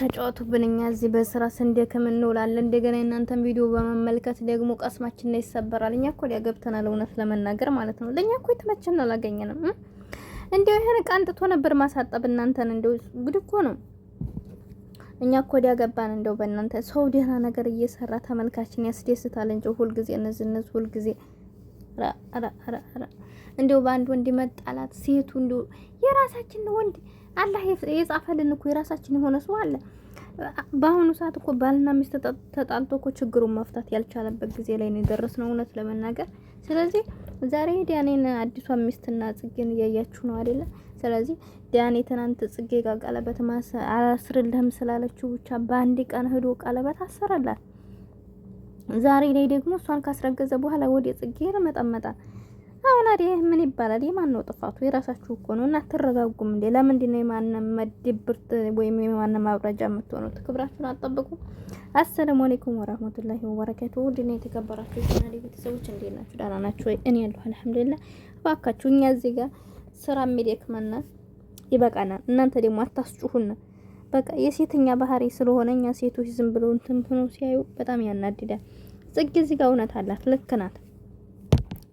ተጫወቱብን እኛ እዚህ በስራ ስንደክም እንውላለን። እንደገና እናንተን ቪዲዮ በመመልከት ደግሞ ቀስማችን ይሰበራል። እኛ እኮ ሊያገብተናል እውነት ለመናገር ማለት ነው። ለኛ እኮ የተመቸን አላገኘንም። እንደው ይሄን ቃንጥቶ ነበር ማሳጠብ እናንተን እንደው ጉድ እኮ ነው። እኛ እኮ ሊያገባን እንደው በእናንተ ሰው ደህና ነገር እየሰራ ተመልካችን ያስደስታል እንጂ ሁሉ ጊዜ እነዚህ ሁሉ ጊዜ እንደው በአንድ ወንድ መጣላት ሴቱ እንደው የራሳችን ወንድ አላህ የጻፈልን እኮ የራሳችን የሆነ ሰው አለ። በአሁኑ ሰዓት እኮ ባልና ሚስት ተጣልቶ እኮ ችግሩን መፍታት ያልቻለበት ጊዜ ላይ ነው የደረስነው እውነት ለመናገር። ስለዚህ ዛሬ ዲያኔን አዲሷን ሚስትና ጽጌን እያያችሁ ነው አይደለ? ስለዚህ ዲያኔ ትናንት ጽጌ ጋር ቀለበት አላስርልህም ስላለችው ብቻ በአንድ ቀን ሄዶ ቀለበት አሰረላት። ዛሬ ላይ ደግሞ እሷን ካስረገዘ በኋላ ወደ ጽጌ ይመጣመጣል። አሁን አይደል ምን ይባላል? የማን ነው ጥፋቱ? የራሳችሁ እኮ ነው። እና አትረጋጉም እንዴ? ለምንድን ነው የማንም መድብርት ወይም የማንም ማብረጃ የምትሆኑት? ክብራችሁን አጠብቁ። አሰላሙ አለይኩም ወራህመቱላሂ ወበረካቱሁ። ውድና የተከበራችሁ ቻናሌ ቤተሰቦች እንዴት ናችሁ? ደህና ናችሁ ወይ? እኔ ያለሁ አልሐምዱሊላህ። እባካችሁ እኛ እዚህ ጋር ስራ የሚደክመና ይበቃናል። እናንተ ደግሞ አታስጩሁና። በቃ የሴተኛ ባህሪ ስለሆነ እኛ ሴቶች ዝም ብለው እንትን ሆኖ ሲያዩ በጣም ያናድዳል። ጽጌ እዚህ ጋር እውነት አላት፣ ልክ ናት።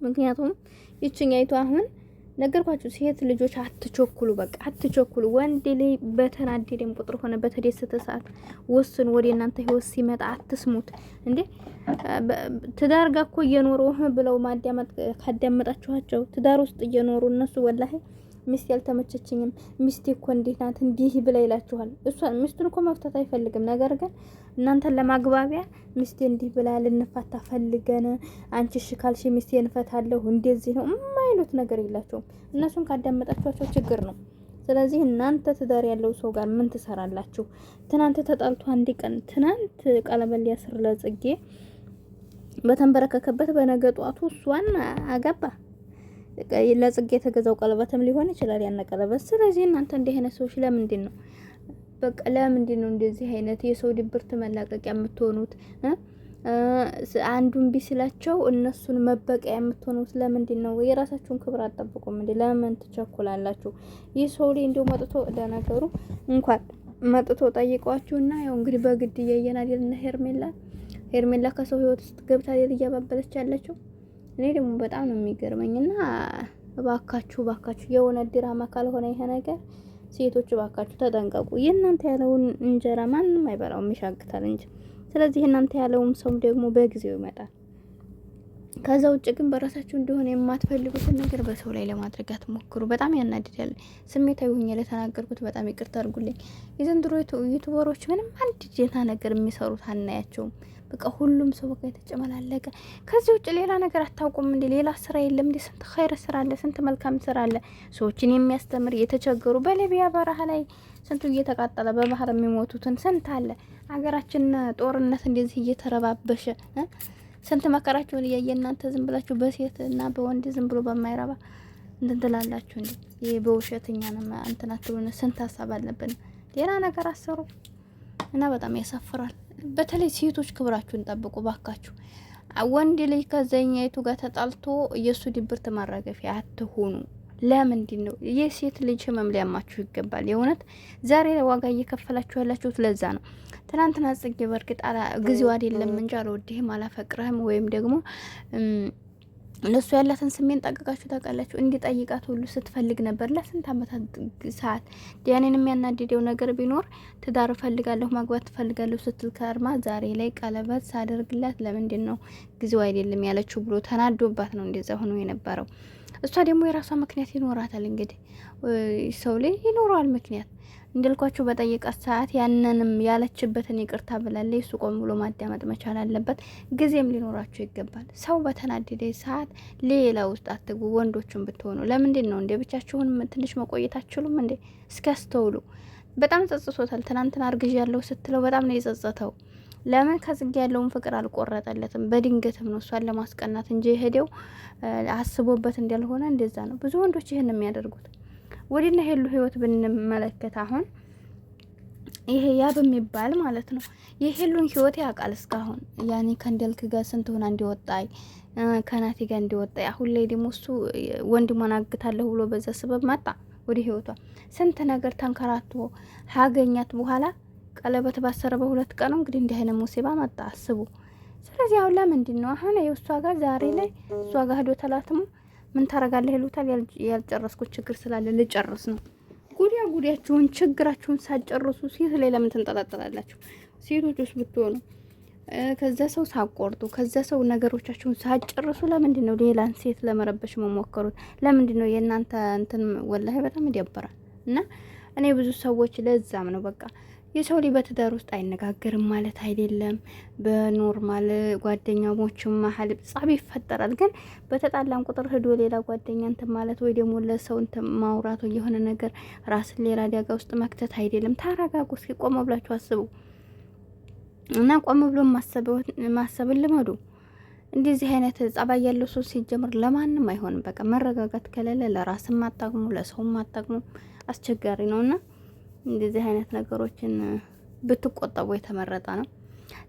ምክንያቱም ይችኛይቱ አሁን ነገርኳችሁ፣ ሴት ልጆች አትቸኩሉ፣ በቃ አትቸኩሉ። ወንድ ላይ በተናደደም ቁጥር ሆነ በተደሰተ ሰዓት ወስኑ። ወደ እናንተ ህይወት ሲመጣ አትስሙት እንዴ። ትዳር ጋር እኮ እየኖሩ ብለው ማዳመጥ ካዳመጣችኋቸው ትዳር ውስጥ እየኖሩ እነሱ ወላሂ ሚስት ያልተመቸችኝም ሚስቴ እኮ እንዴት ናት እንዲህ ብላ ይላችኋል። እሷ ሚስቱን እኮ መፍታት አይፈልግም። ነገር ግን እናንተን ለማግባቢያ ሚስቴ እንዲህ ብላ ልንፋታ ፈልገን አንቺ እሺ ካልሽ ሚስቴ እንፈታለሁ እንደዚህ ነው የማይሉት ነገር የላቸውም። እነሱን ካዳመጣችኋቸው ችግር ነው። ስለዚህ እናንተ ትዳር ያለው ሰው ጋር ምን ትሰራላችሁ? ትናንት ተጣልቶ አንድ ቀን ትናንት ቀለበት ሊያስር ለጽጌ በተንበረከከበት በነገ ጧቱ እሷን አገባ። ለጽጌ የተገዛው ቀለበትም ሊሆን ይችላል ያን ቀለበት። ስለዚህ እናንተ እንዲህ አይነት ሰዎች ለምንድን ነው በቃ ለምንድን ነው እንደዚህ አይነት የሰው ድብርት መላቀቂያ የምትሆኑት? አንዱን ቢስላቸው እነሱን መበቀያ የምትሆኑት ለምንድን ነው? የራሳችሁን ክብር አጠብቁም እንዴ? ለምን ትቸኩላላችሁ? ይህ ሰው ላይ እንደው መጥቶ ለነገሩ እንኳን መጥቶ ጠይቋችሁና ያው እንግዲህ በግድ እያየን አይደልና ሄርሜላ ከሰው ህይወት ውስጥ ገብታ እያባበለች ያለችው እኔ ደግሞ በጣም ነው የሚገርመኝና እባካችሁ የሆነ ድራማ ካልሆነ ይሄ ነገር ሴቶች እባካችሁ ተጠንቀቁ። የእናንተ ያለውን እንጀራ ማንም አይበላውም ይሻግታል እንጂ። ስለዚህ እናንተ ያለውም ሰው ደግሞ በጊዜው ይመጣል። ከዛ ውጭ ግን በራሳችሁ እንደሆነ የማትፈልጉትን ነገር በሰው ላይ ለማድረግ አትሞክሩ። በጣም ያናድዳል። ስሜታዊ ሆኜ ለተናገርኩት በጣም ይቅርታ አድርጉልኝ። የዘንድሮ ዩቲዩበሮች ምንም አንድ ጀታ ነገር የሚሰሩት አናያቸውም። በቃ ሁሉም ሰው በቃ የተጨመላለቀ። ከዚህ ውጭ ሌላ ነገር አታውቁም እንዴ? ሌላ ስራ የለም እንዴ? ስንት ኸይር ስራ አለ፣ ስንት መልካም ስራ አለ። ሰዎችን የሚያስተምር የተቸገሩ በሊቢያ በረሃ ላይ ስንቱ እየተቃጠለ በባህር የሚሞቱትን ስንት አለ። ሀገራችን ጦርነት እንደዚህ እየተረባበሸ ስንት መከራችሁን እያየ እናንተ ዝም ብላችሁ በሴት እና በወንድ ዝም ብሎ በማይረባ እንትን ትላላችሁ እንዴ? ይሄ በውሸተኛና አንተናችሁን ስንት ሀሳብ አለብን። ሌላ ነገር አሰሩ እና በጣም ያሳፍራል። በተለይ ሴቶች ክብራችሁን ጠብቁ ባካችሁ። ወንድ ልጅ ከዛኛይቱ ጋር ተጣልቶ የሱ ድብርት ማራገፊያ አትሆኑ። ለምንድን ነው የሴት ልጅ ህመም ሊያማችሁ ይገባል። የእውነት ዛሬ ዋጋ እየከፈላችሁ ያላችሁት ለዛ ነው። ትናንትና ጽጌ በርግጥ ጊዜው አይደለም እንጂ አልወድህም አላፈቅረህም ወይም ደግሞ ለሱ ያላትን ስሜን ጠቅቃችሁ ታውቃላችሁ። እንዲጠይቃት ሁሉ ስትፈልግ ነበር ለስንት አመታት ሰዓት። ዲያኔን የሚያናድደው ነገር ቢኖር ትዳር ፈልጋለሁ ማግባት ፈልጋለሁ ስትል ከርማ ዛሬ ላይ ቀለበት ሳደርግላት ለምንድን ነው ጊዜው አይደለም ያለችው ብሎ ተናዶባት ነው እንደዛ ሆኖ የነበረው። እሷ ደግሞ የራሷ ምክንያት ይኖራታል። እንግዲህ ሰው ላይ ይኖረዋል ምክንያት። እንደልኳችሁ በጠየቃት ሰዓት ያንንም ያለችበትን ይቅርታ ብላለች። እሱ ቆም ብሎ ማዳመጥ መቻል አለበት። ጊዜም ሊኖራችሁ ይገባል። ሰው በተናደደ ሰዓት ሌላ ውስጥ አትግቡ። ወንዶቹም ብትሆኑ ለምንድን ነው እንደ ብቻችሁን ትንሽ መቆየት አትችሉም እንዴ? እስኪያስተውሉ። በጣም ጸጽቶታል። ትናንትና አርግዣለሁ ስትለው በጣም ነው የጸጸተው። ለምን ከጽጌ ያለውን ፍቅር አልቆረጠለትም። በድንገትም ነው እሷን ለማስቀናት እንጂ ሄደው አስቦበት እንዳልሆነ እንደዛ ነው። ብዙ ወንዶች ይህን የሚያደርጉት። ወዲና ሄሉ ህይወት ብንመለከት አሁን ይሄ ያ በሚባል ማለት ነው የሄሉን ህይወት ያውቃል እስካሁን ያኔ ከእንደልክ ጋር ስንት ሆና እንዲወጣይ ከናቲ ጋር እንዲወጣይ አሁን ላይ ደግሞ እሱ ወንድሟን አግታለሁ ብሎ በዛ ሰበብ መጣ ወደ ህይወቷ ስንት ነገር ተንከራቶ ሀገኛት በኋላ ቀለበት ባሰረ በሁለት ቀን ነው እንግዲህ እንዲህ አይነት ሙሲባ መጣ አስቡ። ስለዚህ አሁን ለምንድን ነው አሁን የእሷ ጋር ዛሬ ላይ እሷ ጋር ሄዶ ተላትሞ ምን ታረጋለህ ይሉታል። ያልጨረስኩት ችግር ስላለ ልጨርስ ነው። ጉዳያችሁን ችግራችሁን ሳጨርሱ ሴት ላይ ለምን ትንጠላጠላላችሁ? ሴቶች ውስጥ ብትሆኑ ከዛ ሰው ሳቆርጡ ከዛ ሰው ነገሮቻችሁን ሳጨርሱ ለምንድን ነው ሌላን ሴት ለመረበሽ መሞከሩት? ለምንድን ነው የእናንተ እንትን ወላሂ በጣም ይደብራል። እና እኔ ብዙ ሰዎች ለዛም ነው በቃ የሰው ልጅ በትዳር ውስጥ አይነጋገርም ማለት አይደለም። በኖርማል ጓደኛሞችም መሀል ጸብ ይፈጠራል። ግን በተጣላን ቁጥር ሄዶ ሌላ ጓደኛ እንትን ማለት ወይ ደግሞ ለሰው እንትን ማውራት የሆነ ነገር ራስን ሌላ አደጋ ውስጥ መክተት አይደለም። ተረጋጉ እስኪ ቆም ብላችሁ አስቡ እና ቆም ብሎ ማሰብን ልመዱ። እንደዚህ አይነት ጸባይ ያለው ሰው ሲጀምር ለማንም አይሆንም። በቃ መረጋጋት ከሌለ ለራስም ማጣቅሙ ለሰውም ማጣቅሙ አስቸጋሪ ነውና እንደዚህ አይነት ነገሮችን ብትቆጠቡ የተመረጠ ነው።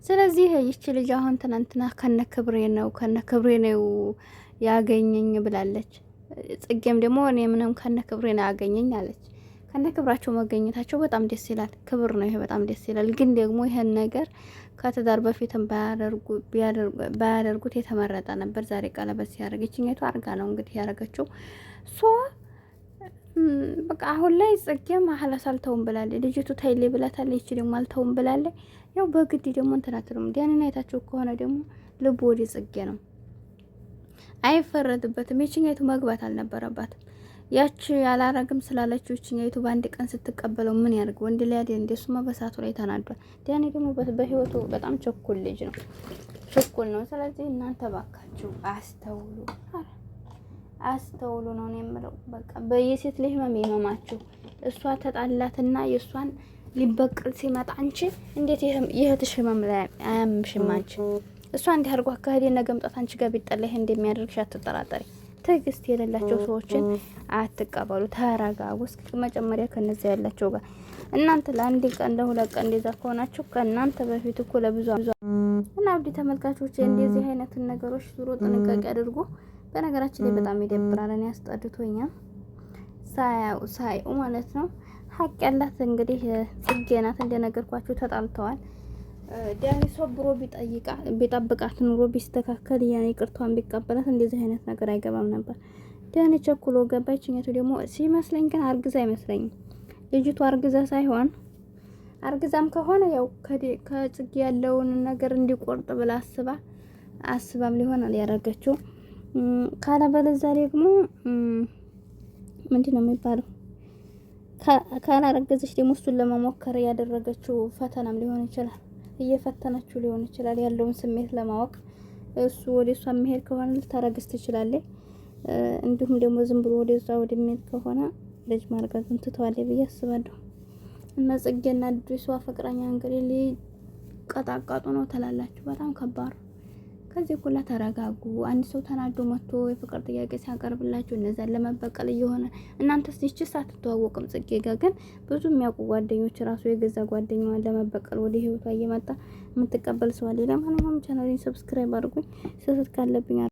ስለዚህ ይቺ ልጅ አሁን ትናንትና ከነክብሬ ነው ያገኘኝ ብላለች። ጽጌም ደግሞ እኔ ምንም ከነክብሬ ነው ያገኘኝ አለች። ከነክብራቸው መገኘታቸው በጣም ደስ ይላል። ክብር ነው ይሄ፣ በጣም ደስ ይላል። ግን ደግሞ ይሄን ነገር ከትዳር በፊትም ባያደርጉት የተመረጠ ነበር። ዛሬ ቀለበት ሲያደርግ ይችኛቱ አርጋ ነው እንግዲህ ያደረገችው በቃ አሁን ላይ ጽጌም አህላስ አልተውም ብላለች። ልጅቱ ታይሌ ብላታለች። እቺ ደግሞ አልተውም ብላለች። ያው በግድ ደግሞ እንትናትሩም ዲያንና አይታችሁ ከሆነ ደግሞ ልቡ ወደ ጽጌ ነው። አይፈረድበትም። ይችኛይቱ መግባት አልነበረባትም። ያቺ ያላረግም ስላለችው ይችኛይቱ በአንድ ቀን ስትቀበለው ምን ያርግ? ወንድ ላይ አይደል እንደሱማ በሳቱ ላይ ተናዷል። ዲያኔ ደግሞ በህይወቱ በጣም ቸኩል ልጅ ነው፣ ቸኩል ነው። ስለዚህ እናንተ ባካችሁ አስተውሉ ነው የምለው። በቃ በየሴት ልጅ ህመማችሁ እሷ ተጣላትና የእሷን ሊበቅል ሲመጣ አንቺ እንዴት የእህትሽ ህመም ላይ አያምሽም? አንቺ እሷ እንዲህ አድርጎ አካሄድ ነገምጣት አንቺ ጋር ቢጠላ ይሄ እንደሚያደርግሽ አትጠራጠሪ። ትዕግስት የሌላቸው ሰዎችን አትቀበሉ። ተረጋጉ። እስኪ መጀመሪያ ከነዚያ ያላቸው ጋር እናንተ ለአንድ ቀን ለሁለት ቀን እንደዛ ከሆናችሁ ከእናንተ በፊት እኮ ለብዙ እና ውድ ተመልካቾች እንደዚህ አይነትን ነገሮች ዙሮ ጥንቃቄ አድርጉ። በነገራችን ላይ በጣም ይደብራል። እኔ ያስጠድቶኛል ሳይው ማለት ነው። ሀቅ ያላት እንግዲህ ጽጌ ናት። እንደነገርኳችሁ ተጣልተዋል። ዳኒ ሶብሮ ቢጠብቃት ኑሮ ቢስተካከል ያን ይቅርቷን ቢቀበላት እንደዚህ አይነት ነገር አይገባም ነበር። ዳኒ ቸኩሎ ገባ። ይችኛቱ ደግሞ ሲመስለኝ ግን አርግዛ አይመስለኝም። ልጅቱ አርግዛ ሳይሆን አርግዛም ከሆነ ያው ከጽጌ ያለውን ነገር እንዲቆርጥ ብላ አስባም ሊሆን ያደረገችው ካለበለዛ ደግሞ ምንድነው የሚባለው ካላረገዘች ደግሞ እሱን ለመሞከር ያደረገችው ፈተናም ሊሆን ይችላል። እየፈተነችው ሊሆን ይችላል ያለውን ስሜት ለማወቅ። እሱ ወደ እሷ መሄድ ከሆነ ልታረግዝ ትችላለች። እንዲሁም ደግሞ ዝም ብሎ ወደ እሷ ወደሚሄድ ከሆነ ልጅ ማርገዝን ትተዋለች ብዬ አስባለሁ። እና ጽጌና አዲሷ ፍቅረኛ እንግዲህ ሊቀጣቀጡ ነው ትላላችሁ። በጣም ከባድ። ከዚህ ሁላ ተረጋጉ። አንድ ሰው ተናዶ መጥቶ የፍቅር ጥያቄ ሲያቀርብላችሁ እነዛን ለመበቀል እየሆነ እናንተስ ይችስ አትተዋወቅም። ጽጌ ጋር ግን ብዙ የሚያውቁ ጓደኞች ራሱ የገዛ ጓደኛዋን ለመበቀል ወደ ህይወቷ እየመጣ የምትቀበል ሰው አለ። ለማንኛውም ቻናሌን ሰብስክራይብ አድርጉኝ። ስህተት ካለብኝ